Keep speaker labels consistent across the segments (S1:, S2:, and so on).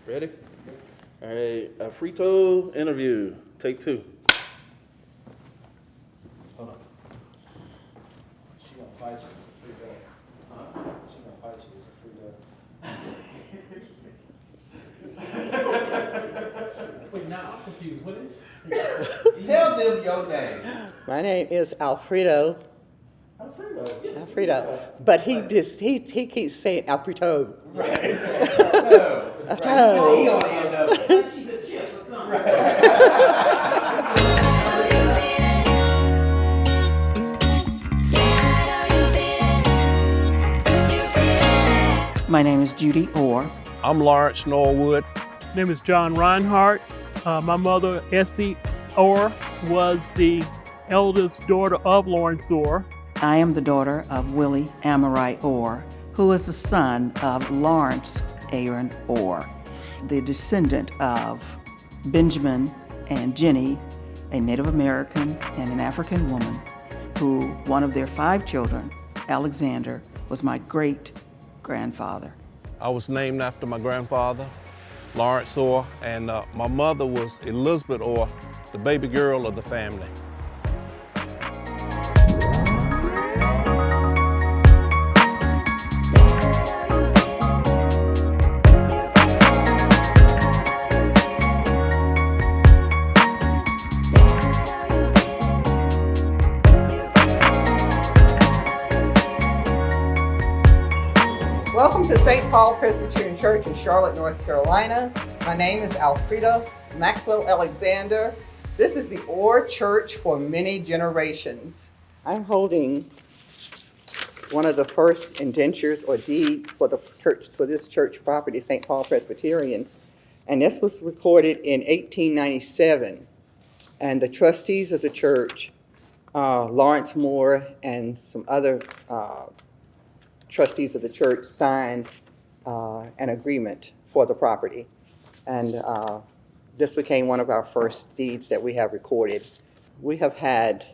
S1: Ready? All right, a Frito interview, take 2.
S2: Hold on. She gonna fight you, it's a free go. Huh? She gonna fight you, it's a free go. Wait, now I'm confused. What is? Tell them your name.
S3: My name is Alfredo.
S2: Alfredo. Yes,
S3: Alfredo. But he keeps saying Alfredo.
S2: Right. Alfredo.
S3: Alfredo.
S2: He gonna end up.
S4: She's a chip or something.
S5: My name is Judy Orr.
S6: I'm Lawrence Norwood.
S7: My name is John Reinhardt. My mother, Essie Orr, was the eldest daughter of Lawrence Orr.
S5: I am the daughter of Willie Amarai Orr, who is the son of Lawrence Aaron Orr, the descendant of Benjamin and Jenny, a Native American and an African woman, who one of their 5 children, Alexander, was my great-grandfather.
S6: I was named after my grandfather, Lawrence Orr, and my mother was Elizabeth Orr, the baby girl of the family.
S3: Welcome to St. Paul Presbyterian Church in Charlotte, North Carolina. My name is Alfreda Maxwell Alexander. This is the Orr Church for many generations. I'm holding one of the first indentures or deeds for the church, for this church property, St. Paul Presbyterian. And this was recorded in 1897. And the trustees of the church, Lawrence Moore and some other trustees of the church, signed an agreement for the property. And this became one of our first deeds that we have recorded. We have had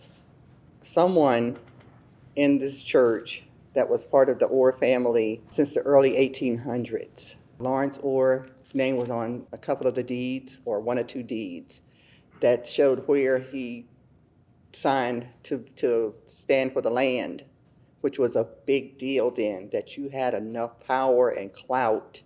S3: someone in this church that was part of the Orr family since the early 1800s. Lawrence Orr's name was on a couple of the deeds, or 1 or 2 deeds, that showed where he signed to stand for the land, which was a big deal then, that you had enough power and clout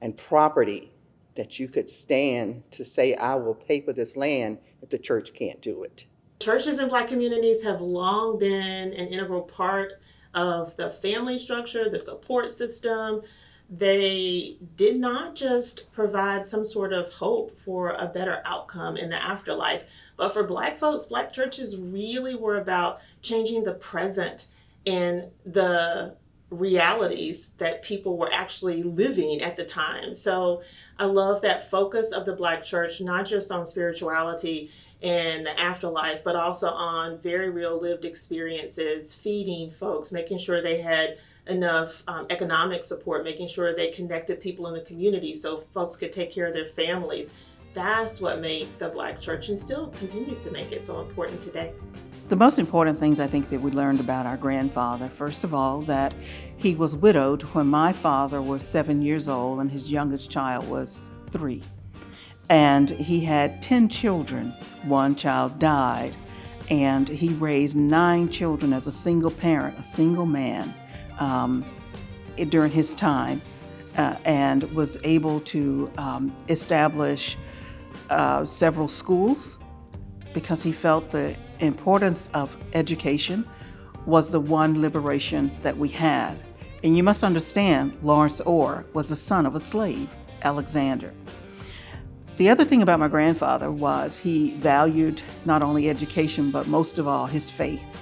S3: and property that you could stand to say, I will pay for this land if the church can't do it.
S4: Churches in Black communities have long been an integral part of the family structure, the support system. They did not just provide some sort of hope for a better outcome in the afterlife, but for Black folks, Black churches really were about changing the present and the realities that people were actually living at the time. So I love that focus of the Black church, not just on spirituality and the afterlife, but also on very real lived experiences, feeding folks, making sure they had enough economic support, making sure they connected people in the community so folks could take care of their families. That's what made the Black church, and still continues to make it so important today.
S5: The most important things I think that we learned about our grandfather, first of all, that he was widowed when my father was 7 years old and his youngest child was 3. And he had 10 children. 1 child died, and he raised 9 children as a single parent, a single man, during his time, and was able to establish several schools, because he felt the importance of education was the one liberation that we had. And you must understand, Lawrence Orr was the son of a slave, Alexander. The other thing about my grandfather was he valued not only education, but most of all his faith.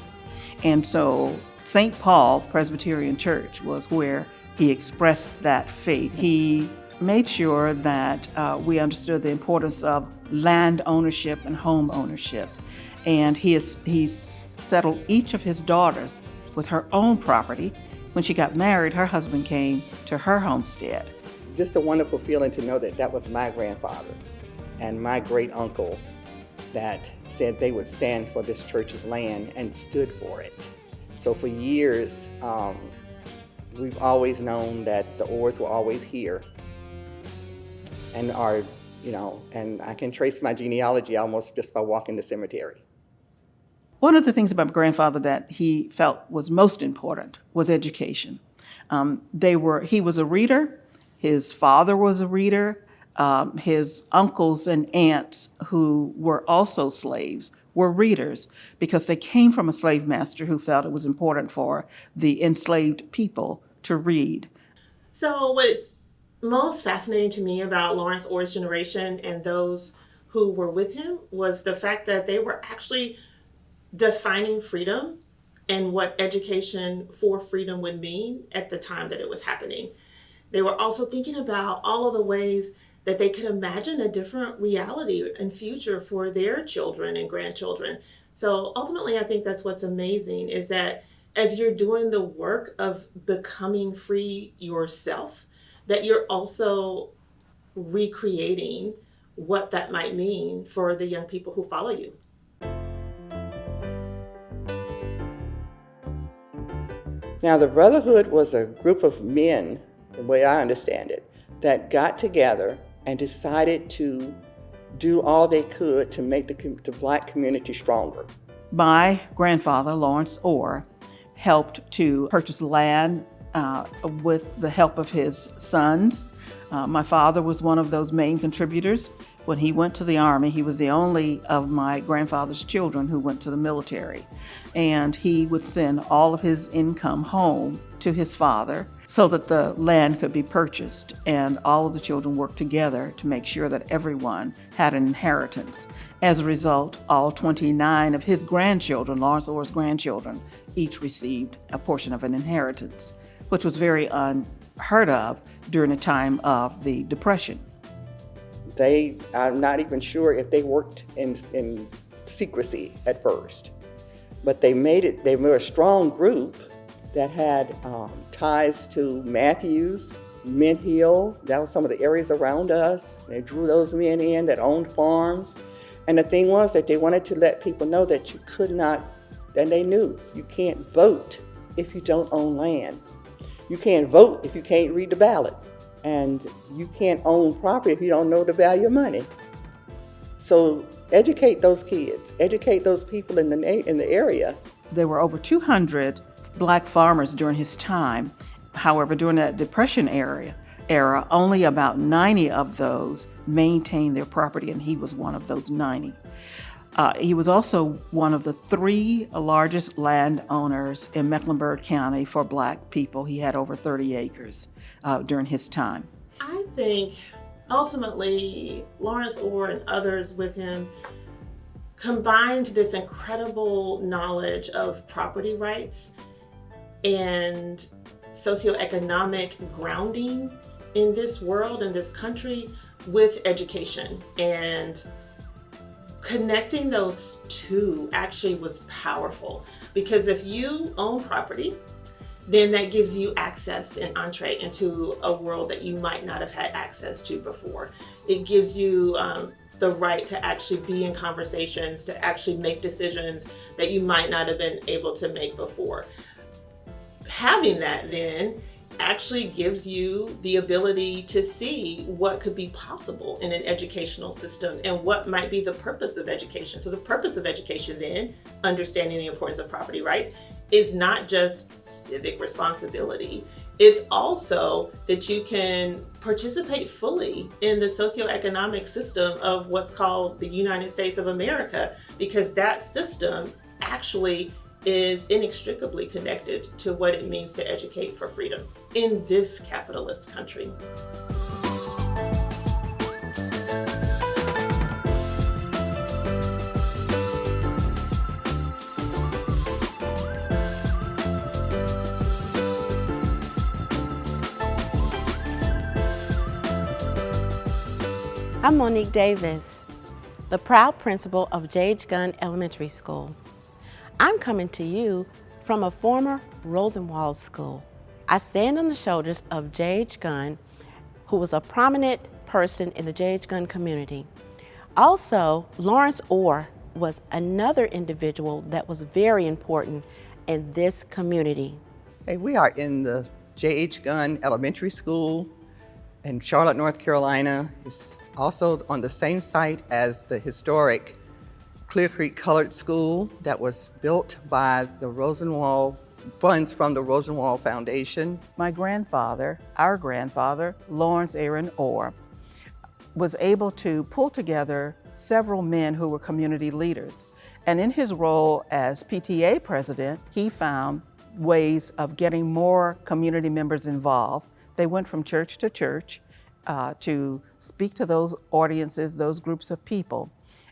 S5: And so St. Paul Presbyterian Church was where he expressed that faith. He made sure that we understood the importance of land ownership and home ownership. And he's settled each of his daughters with her own property. When she got married, her husband came to her homestead.
S3: Just a wonderful feeling to know that that was my grandfather and my great uncle that said they would stand for this church's land and stood for it. So for years, we've always known that the Orrs were always here. and are, and I can trace my genealogy almost just by walking the cemetery.
S5: One of the things about my grandfather that he felt was most important was education. He was a reader. His father was a reader. His uncles and aunts, who were also slaves, were readers because they came from a slave master who felt it was important for the enslaved people to read.
S4: So what's most fascinating to me about Lawrence Orr's generation and those who were with him was the fact that they were actually defining freedom and what education for freedom would mean at the time that it was happening. They were also thinking about all of the ways that they could imagine a different reality and future for their children and grandchildren. So ultimately, I think that's what's amazing is that as you're doing the work of becoming free yourself, that you're also recreating what that might mean for the young people who follow you.
S3: Now, the Brotherhood was a group of men, the way I understand it, that got together and decided to do all they could to make the Black community stronger.
S5: My grandfather, Lawrence Orr, helped to purchase land with the help of his sons. My father was one of those main contributors. When he went to the Army, he was the only of my grandfather's children who went to the military. And he would send all of his income home to his father so that the land could be purchased. And all of the children worked together to make sure that everyone had an inheritance. As a result, all 29 of his grandchildren, Lawrence Orr's grandchildren, each received a portion of an inheritance, which was very unheard of during the time of the Depression.
S3: I'm not even sure if they worked in secrecy at first, but they were a strong group that had ties to Matthews, Mint Hill. That was some of the areas around us. They drew those men in that owned farms. And the thing was that they wanted to let people know that you could not, and they knew, you can't vote if you don't own land. You can't vote if you can't read the ballot. And you can't own property if you don't know the value of money. So educate those kids, educate those people in the area.
S5: There were over 200 Black farmers during his time. However, during that Depression era, only about 90 of those maintained their property, and he was one of those 90. He was also one of the 3 largest landowners in Mecklenburg County for Black people. He had over 30 acres during his time.
S4: I think ultimately Lawrence Orr and others with him combined this incredible knowledge of property rights and socioeconomic grounding in this world, in this country, with education. And connecting those two actually was powerful, because if you own property, then that gives you access and entree into a world that you might not have had access to before. It gives you the right to actually be in conversations, to actually make decisions that you might not have been able to make before. Having that then actually gives you the ability to see what could be possible in an educational system and what might be the purpose of education. So the purpose of education then, understanding the importance of property rights, is not just civic responsibility. It's also that you can participate fully in the socioeconomic system of what's called the United States of America, because that system actually is inextricably connected to what it means to educate for freedom in this capitalist country.
S8: I'm Monique Davis, the proud principal of J.H. Gunn Elementary School. I'm coming to you from a former Rosenwald school. I stand on the shoulders of J.H. Gunn, who was a prominent person in the J.H. Gunn community. Also, Lawrence Orr was another individual that was very important in this community.
S3: Hey, we are in the J.H. Gunn Elementary School, in Charlotte, North Carolina. It's also on the same site as the historic Clear Creek Colored School that was built by the Rosenwald, funds from the Rosenwald Foundation.
S5: My grandfather, our grandfather, Lawrence Orr, was able to pull together several men who were community leaders. And in his role as PTA president, he found ways of getting more community members involved. They went from church to church to speak to those audiences, those groups of people.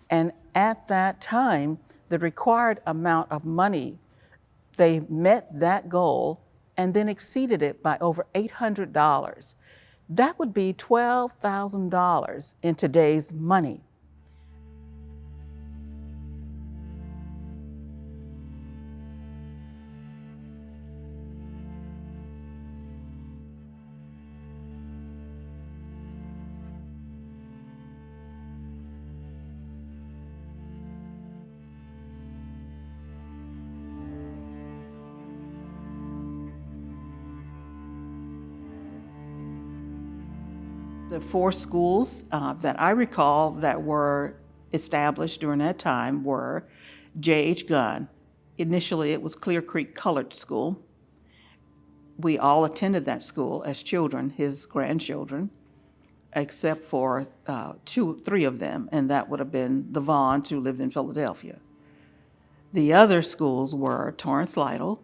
S5: And at that time, the required amount of money, they met that goal and then exceeded it by over $800. That would be $12,000 in today's money. The 4 schools that I recall that were established during that time were J.H. Gunn. Initially, it was Clear Creek Colored School. We all attended that school as children, his grandchildren, except for 3 of them, and that would have been the Vaughns who lived in Philadelphia. The other schools were Torrance Lytle,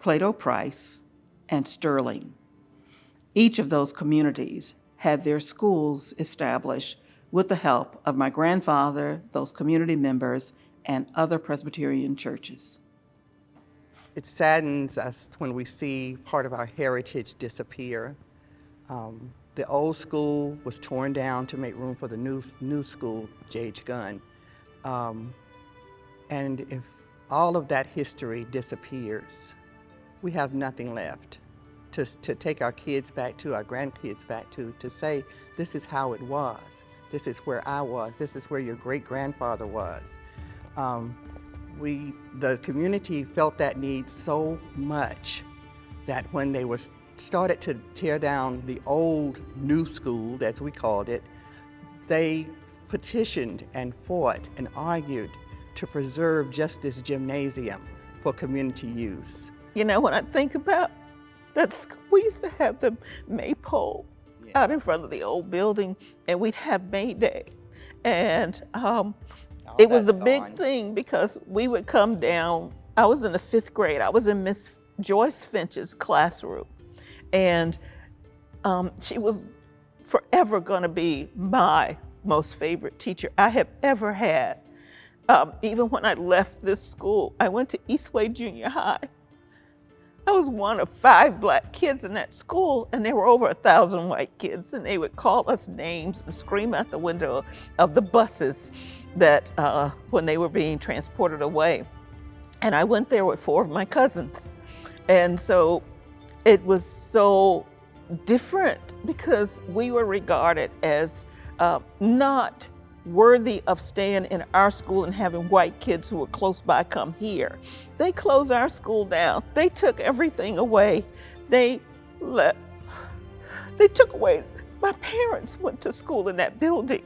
S5: Plato Price, and Sterling. Each of those communities had their schools established with the help of my grandfather, those community members, and other Presbyterian churches.
S3: It saddens us when we see part of our heritage disappear. The old school was torn down to make room for the new school, J.H. Gunn. And if all of that history disappears, we have nothing left to take our kids back to, our grandkids back to say, this is how it was. This is where I was. This is where your great-grandfather was. The community felt that need so much that when they started to tear down the old new school, as we called it, they petitioned and fought and argued to preserve just this gymnasium for community use.
S5: You know, when I think about we used to have the maypole out in front of the old building, and we'd have May Day. And it was a big thing because we would come down. I was in the 5th grade. I was in Miss Joyce Finch's classroom. And she was forever gonna be my most favorite teacher I have ever had. Even when I left this school, I went to Eastway Junior High. I was one of 5 black kids in that school, and there were over 1,000 white kids, and they would call us names and scream out the window of the buses that when they were being transported away. And I went there with 4 of my cousins. And so it was so different because we were regarded as not worthy of staying in our school and having white kids who were close by come here. They closed our school down. They took everything away. They took away, my parents went to school in that building.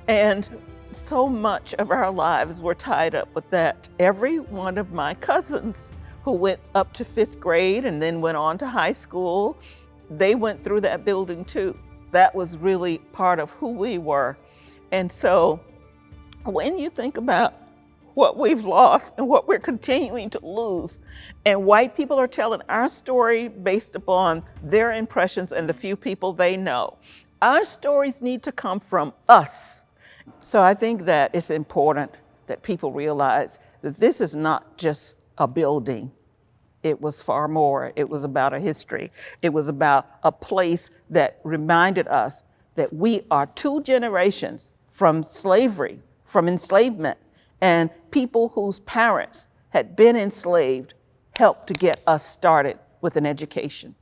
S5: And so much of our lives were tied up with that. Every one of my cousins who went up to 5th grade and then went on to high school, they went through that building too. That was really part of who we were. And so when you think about what we've lost and what we're continuing to lose, and white people are telling our story based upon their impressions and the few people they know, our stories need to come from us. So I think that it's important that people realize that this is not just a building. It was far more. It was about a history. It was about a place that reminded us that we are 2 generations from slavery, from enslavement, and people whose parents had been enslaved helped to get us started with an education.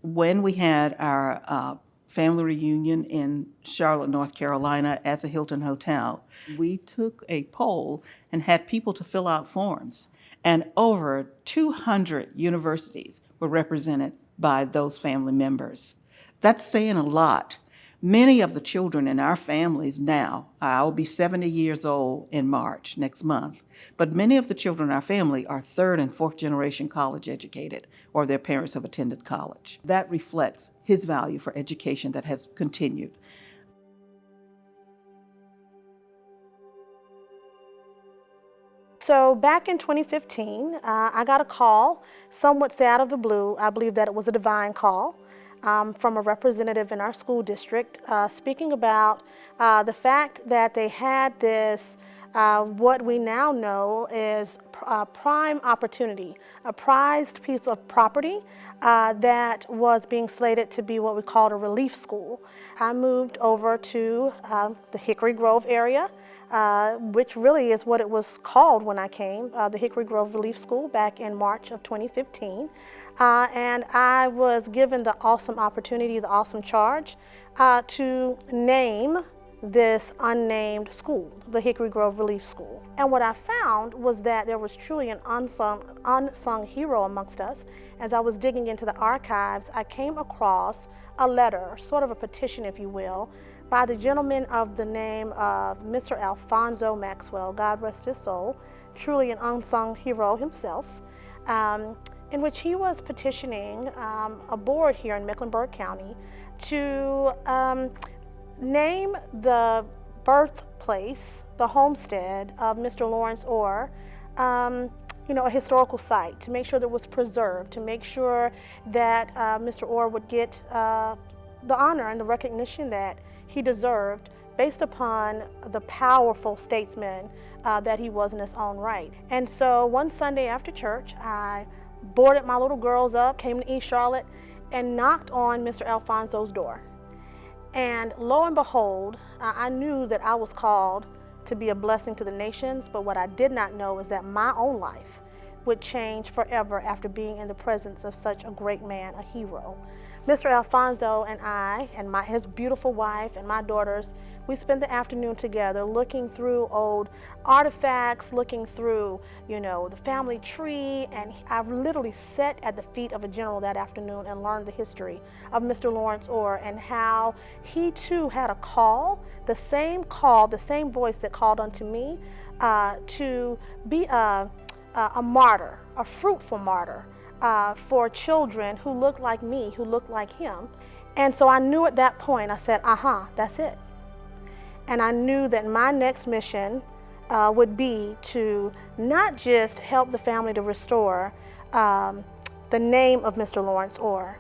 S5: When we had our family reunion in Charlotte, North Carolina at the Hilton Hotel, we took a poll and had people to fill out forms. And over 200 universities were represented by those family members. That's saying a lot. Many of the children in our families now, I'll be 70 years old in March next month, but many of the children in our family are third and fourth generation college educated, or their parents have attended college. That reflects his value for education that has continued.
S9: So back in 2015, I got a call, somewhat say out of the blue. I believe that it was a divine call from a representative in our school district speaking about the fact that they had this, what we now know is prime opportunity, a prized piece of property that was being slated to be what we called a relief school. I moved over to the Hickory Grove area, which really is what it was called when I came, the Hickory Grove Relief School back in March of 2015. And I was given the awesome opportunity, the awesome charge to name this unnamed school, the Hickory Grove Relief School. And what I found was that there was truly an unsung hero amongst us. As I was digging into the archives, I came across a letter, sort of a petition, if you will, by the gentleman of the name of Mr. Alfonso Maxwell, God rest his soul, truly an unsung hero himself, in which he was petitioning a board here in Mecklenburg County to name the birthplace, the homestead of Mr. Lawrence Orr, a historical site, to make sure that it was preserved, to make sure that Mr. Orr would get the honor and the recognition that he deserved based upon the powerful statesman that he was in his own right. And so one Sunday after church, I boarded my little girls up, came to East Charlotte, and knocked on Mr. Alfonso's door. And lo and behold, I knew that I was called to be a blessing to the nations, but what I did not know is that my own life would change forever after being in the presence of such a great man, a hero. Mr. Alfonso and I, and his beautiful wife and my daughters, we spent the afternoon together looking through old artifacts, looking through, the family tree, and I literally sat at the feet of a general that afternoon and learned the history of Mr. Lawrence Orr and how he too had a call, the same voice that called unto me to be a martyr, a fruitful martyr, for children who looked like me, who looked like him. And so I knew at that point, I said, that's it. And I knew that my next mission would be to not just help the family to restore the name of Mr. Lawrence Orr,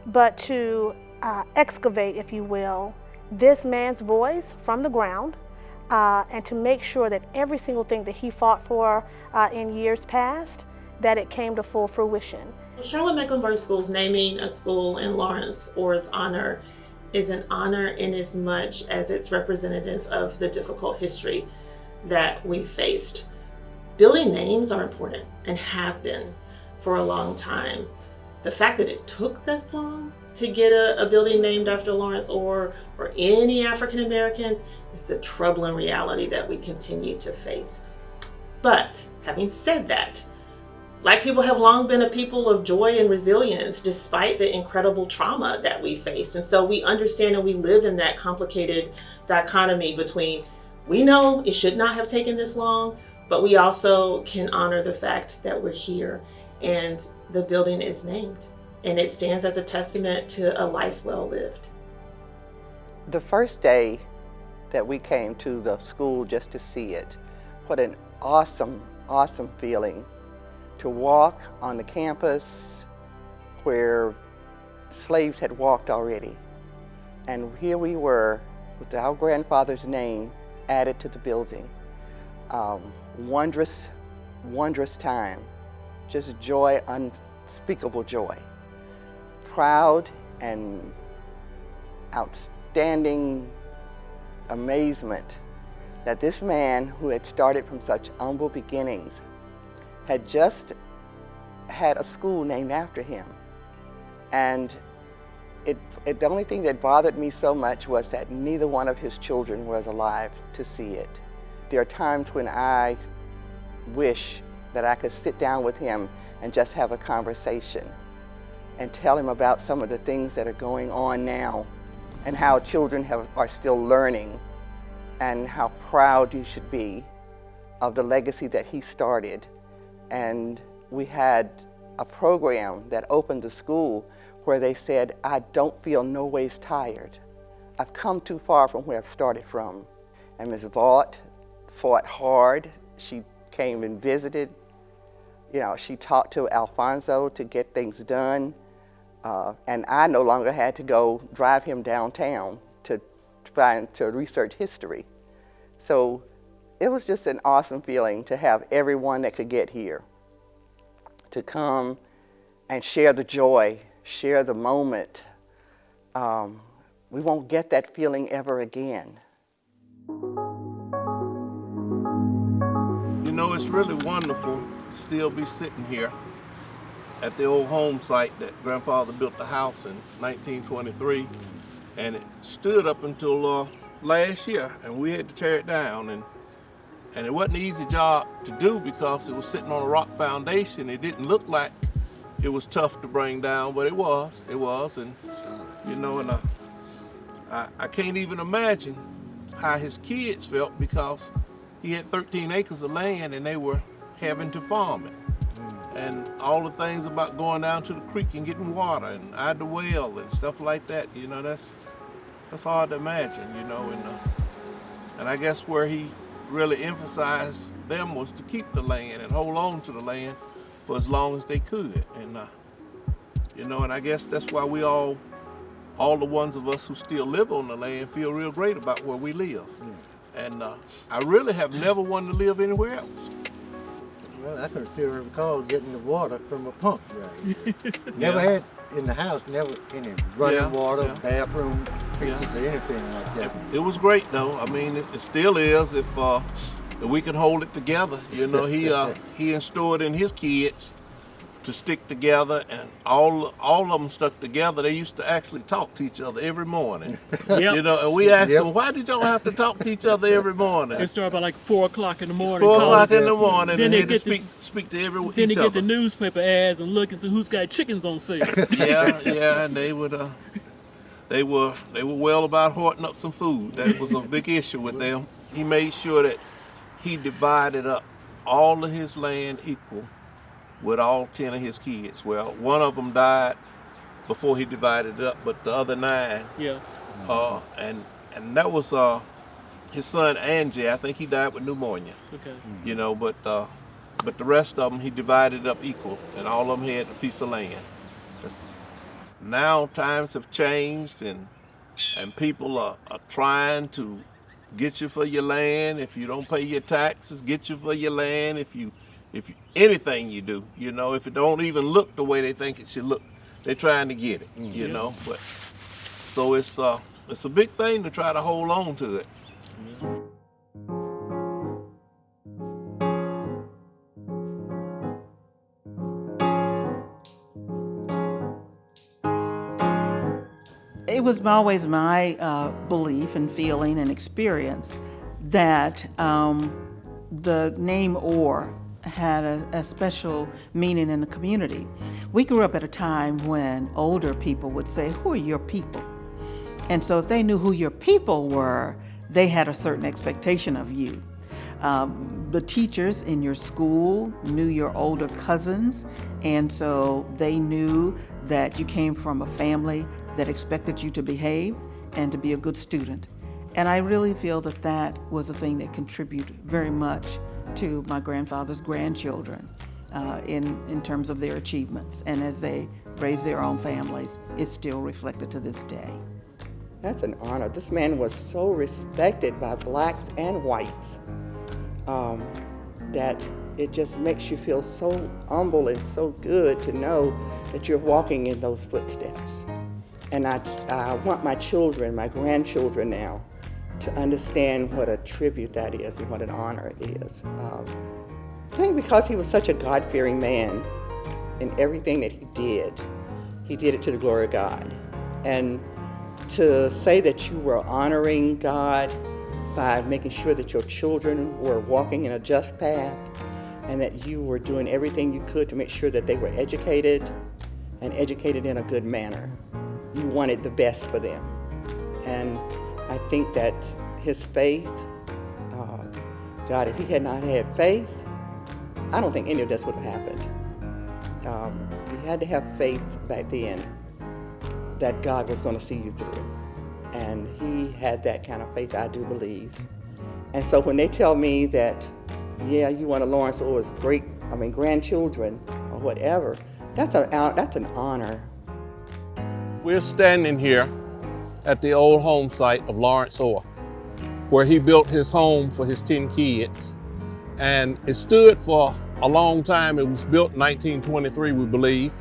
S9: but to excavate, if you will, this man's voice from the ground, and to make sure that every single thing that he fought for in years past, that it came to full fruition.
S4: Charlotte Mecklenburg Schools naming a school in Lawrence Orr's honor is an honor in as much as it's representative of the difficult history that we faced. Building names are important and have been for a long time. The fact that it took that long to get a building named after Lawrence Orr or any African Americans is the troubling reality that we continue to face. But having said that, Black people have long been a people of joy and resilience despite the incredible trauma that we faced. And so we understand and we live in that complicated dichotomy between, we know it should not have taken this long, but we also can honor the fact that we're here and the building is named. And it stands as a testament to a life well lived.
S3: The first day that we came to the school just to see it, what an awesome, awesome feeling to walk on the campus where slaves had walked already. And here we were with our grandfather's name added to the building. Wondrous, wondrous time. Just joy, unspeakable joy. Proud and outstanding amazement that this man who had started from such humble beginnings had just had a school named after him. And the only thing that bothered me so much was that neither one of his children was alive to see it. There are times when I wish that I could sit down with him and just have a conversation. and tell him about some of the things that are going on now and how children are still learning and how proud you should be of the legacy that he started. And we had a program that opened the school where they said, I don't feel no ways tired. I've come too far from where I've started from. And Ms. Vaught fought hard. She came and visited. You know, she talked to Alfonso to get things done. And I no longer had to go drive him downtown to research history. So it was just an awesome feeling to have everyone that could get here to come and share the joy, share the moment. We won't get that feeling ever again.
S6: You know, it's really wonderful to still be sitting here at the old home site that grandfather built the house in 1923, and it stood up until last year, and we had to tear it down, and it wasn't an easy job to do because it was sitting on a rock foundation. It didn't look like it was tough to bring down, but it was, and you know, and I can't even imagine how his kids felt because he had 13 acres of land and they were having to farm it. And all the things about going down to the creek and getting water and out the well and stuff like that, you know, that's hard to imagine, you know. And I guess where he really emphasized them was to keep the land and hold on to the land for as long as they could. And you know, and I guess that's why we all the ones of us who still live on the land feel real great about where we live. And I really have never wanted to live anywhere else.
S10: Well, I can still recall getting the water from a pump. Right? Never had in the house, never any running water, bathroom fixtures or anything like that.
S6: It was great though. I mean, it still is if we could hold it together. You know, he instilled in his kids to stick together, and all of them stuck together. They used to actually talk to each other every morning. You know, and we asked them, why did y'all have to talk to each other every morning?
S7: They start by like 4 o'clock in the morning.
S6: 4 o'clock in the morning,
S7: then
S6: and
S7: they
S6: get
S7: get
S6: to speak to each other.
S7: Then they get the newspaper ads and look and see who's got chickens on sale.
S6: Yeah, and they would. They were well about hoarding up some food. That was a big issue with them. He made sure that he divided up all of his land equal with all 10 of his kids. Well, one of them died before he divided it up, but the other 9, and that was his son Angie. I think he died with pneumonia.
S7: Okay.
S6: You know, but the rest of them he divided up equal, and all of them had a piece of land. Now times have changed, and people are trying to get you for your land. If you don't pay your taxes, get you for your land. If you anything you do, you know, if it don't even look the way they think it should look, they're trying to get it, you know. But so it's a big thing to try to hold on to it.
S5: It was always my belief and feeling and experience that the name Orr had a special meaning in the community. We grew up at a time when older people would say, who are your people? And so if they knew who your people were, they had a certain expectation of you. The teachers in your school knew your older cousins, and so they knew that you came from a family that expected you to behave and to be a good student. And I really feel that that was a thing that contributed very much to my grandfather's grandchildren in terms of their achievements. And as they raise their own families, it's still reflected to this day.
S3: That's an honor. This man was so respected by blacks and whites that it just makes you feel so humble and so good to know that you're walking in those footsteps. And I want my children, my grandchildren now, to understand what a tribute that is and what an honor it is. I think because he was such a God-fearing man in everything that he did it to the glory of God. And to say that you were honoring God by making sure that your children were walking in a just path and that you were doing everything you could to make sure that they were educated and educated in a good manner. You wanted the best for them. And I think that his faith, God, if he had not had faith, I don't think any of this would have happened. You had to have faith back then that God was going to see you through. And he had that kind of faith, I do believe. And so when they tell me that, yeah, you want a Lawrence Orr's grandchildren or whatever, that's an honor.
S6: We're standing here at the old home site of Lawrence Orr, where he built his home for his 10 kids. And it stood for a long time. It was built in 1923, we believe,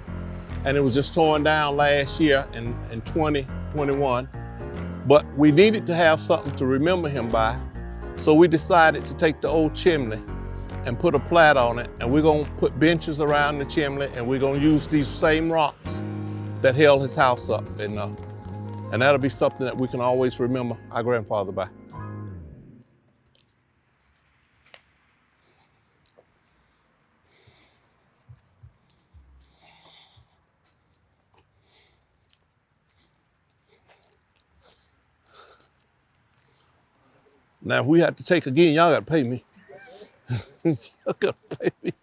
S6: and it was just torn down last year in 2021. But we needed to have something to remember him by, so we decided to take the old chimney and put a plat on it, and we're gonna put benches around the chimney, and we're gonna use these same rocks that held his house up, and that'll be something that we can always remember our grandfather by. Now, if we have to take again, y'all gotta pay me. Y'all gotta pay me.